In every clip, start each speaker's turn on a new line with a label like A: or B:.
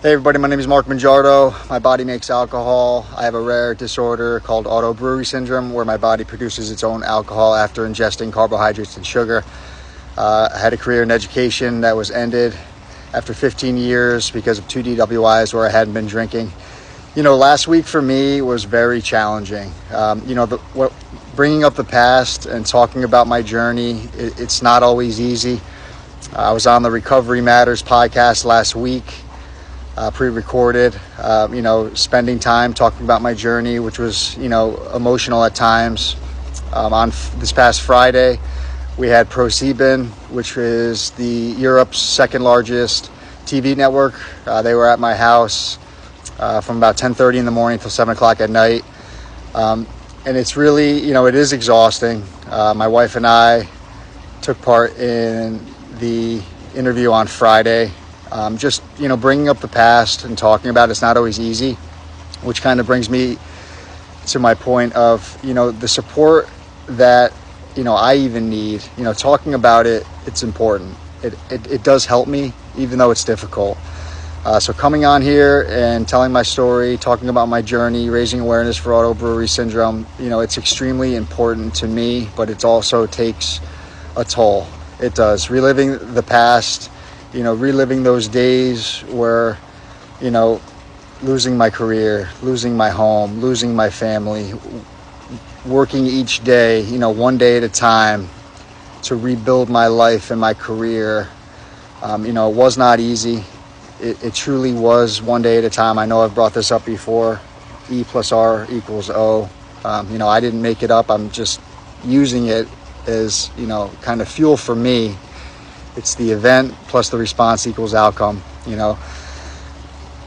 A: Hey everybody, my name is Mark Mongiardo. My body makes alcohol. I have a rare disorder called auto-brewery syndrome where my body produces its own alcohol after ingesting carbohydrates and sugar. I had a career in education that was ended after 15 years because of 2 DWIs where I hadn't been drinking. Last week for me was very challenging. Bringing up the past and talking about my journey, it's not always easy. I was on the Recovery Matters podcast last week. Pre-recorded, spending time talking about my journey, which was, emotional at times. On this past Friday, we had ProSieben, which is Europe's second largest TV network. They were at my house from about 10:30 in the morning till 7 o'clock at night. And it's really, it is exhausting. My wife and I took part in the interview on Friday. Bringing up the past and talking about it's not always easy, which kind of brings me to my point of, the support that, I even need, talking about it, it's important. It does help me, even though it's difficult. So coming on here and telling my story, talking about my journey, raising awareness for auto-brewery syndrome, it's extremely important to me, but it also takes a toll. It does. Reliving the past, reliving those days where, losing my career, losing my home, losing my family, working each day, one day at a time to rebuild my life and my career. It was not easy. It truly was one day at a time. I know I've brought this up before. E plus R equals O. I didn't make it up. I'm just using it as, kind of fuel for me. It's the event plus the response equals outcome.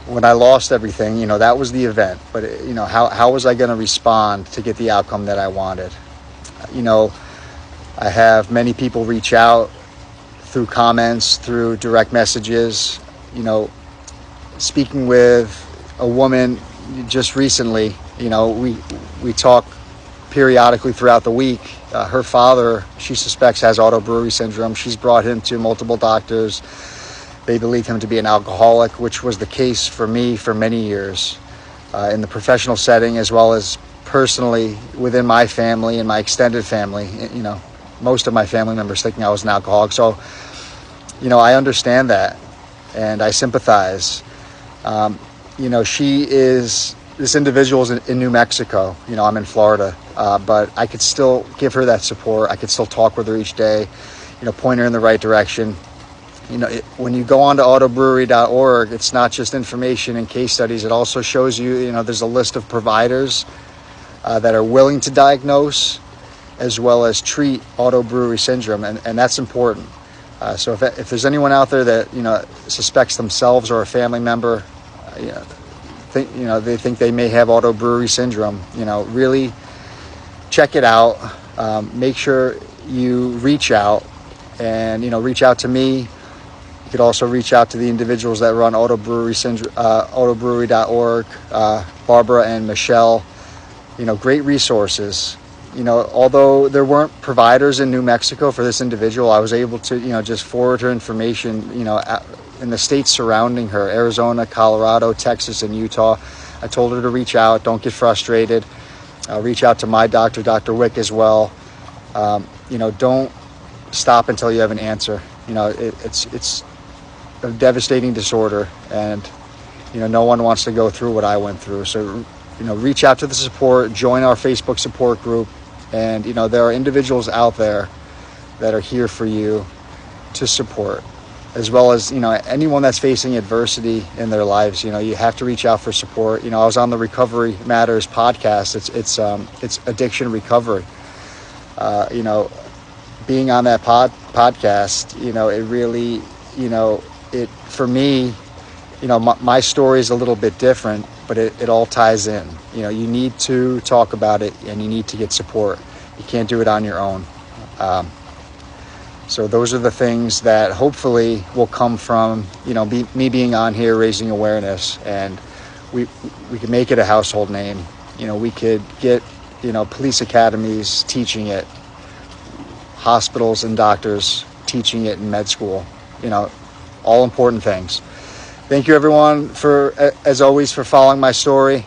A: When I lost everything, that was the event. But, how was I going to respond to get the outcome that I wanted? I have many people reach out through comments, through direct messages. Speaking with a woman just recently, we talk periodically throughout the week. Her father, she suspects, has auto-brewery syndrome. She's brought him to multiple doctors. They believe him to be an alcoholic, which was the case for me for many years, in the professional setting as well as personally within my family and my extended family. Most of my family members thinking I was an alcoholic. So, I understand that and I sympathize. This individual is in New Mexico. I'm in Florida, but I could still give her that support. I could still talk with her each day, point her in the right direction. When you go on to autobrewery.org, it's not just information and case studies. It also shows you, there's a list of providers that are willing to diagnose as well as treat auto-brewery syndrome, and that's important. So if there's anyone out there that, suspects themselves or a family member, they think they may have auto-brewery syndrome, really check it out. Make sure you reach out and, reach out to me. You could also reach out to the individuals that run autobrewery.org, Barbara and Michelle, great resources. Although there weren't providers in New Mexico for this individual, I was able to, just forward her information, in the states surrounding her, Arizona, Colorado, Texas, and Utah. I told her to reach out. Don't get frustrated. Reach out to my doctor, Dr. Wick, as well. Don't stop until you have an answer. It's a devastating disorder, and, no one wants to go through what I went through. So, reach out to the support, join our Facebook support group, and, there are individuals out there that are here for you to support, as well as, anyone that's facing adversity in their lives. You have to reach out for support. I was on the Recovery Matters podcast. It's addiction recovery. Being on that podcast, it really, for me, my story is a little bit different, but it all ties in. You need to talk about it and you need to get support. You can't do it on your own. So those are the things that hopefully will come from, me being on here, raising awareness, and we could make it a household name. We could get, police academies teaching it, hospitals and doctors teaching it in med school, all important things. Thank you, everyone, as always, for following my story.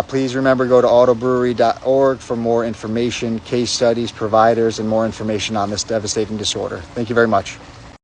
A: Please remember, go to auto-brewery.org for more information, case studies, providers, and more information on this devastating disorder. Thank you very much.